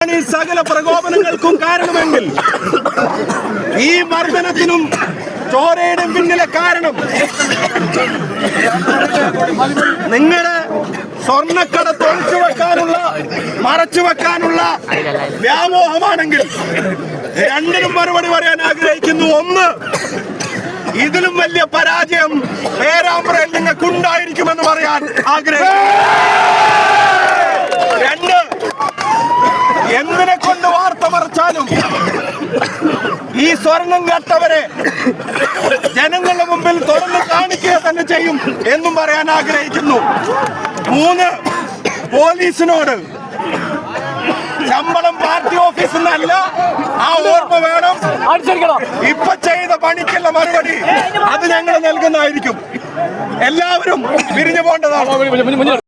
ആണ് ഈ സകല പ്രകോപനങ്ങൾക്കും കാരണമെങ്കിൽ ഈ മർദ്ദനത്തിനും ചോരയുടെയും പിന്നിലെ കാരണം നിങ്ങളുടെ സ്വർണ്ണക്കടത്ത് ഒളിച്ചു വെക്കാനുള്ള മറച്ചു വെക്കാനുള്ള വ്യാമോഹമാണെങ്കിൽ രണ്ടിനും മറുപടി പറയാൻ ആഗ്രഹിക്കുന്നു. ഒന്ന്, ഇതിലും വലിയ പരാജയം പേരാമ്പ്രയിൽ നിങ്ങൾക്കുണ്ടായിരിക്കുമെന്ന് പറയാൻ ആഗ്രഹിക്കുന്നു. രണ്ട്, എന്തിനെ കൊണ്ട് വാർത്ത മറച്ചാലും ഈ സ്വർണം കേട്ടവരെ ജനങ്ങളുടെ മുമ്പിൽ തുറന്നു കാണിക്കുക തന്നെ ചെയ്യും എന്നും പറയാൻ ആഗ്രഹിക്കുന്നു. മൂന്ന്, പോലീസിനോട് ശമ്പളം പാർട്ടി ഓഫീസിൽ നിന്നല്ല, ആ ഓർമ്മ വേണം. ഇപ്പൊ ചെയ്ത പണിക്കുള്ള മറുപടി അത് ഞങ്ങൾ നൽകുന്നതായിരിക്കും. എല്ലാവരും പിരിഞ്ഞു പോകേണ്ടതാണ്.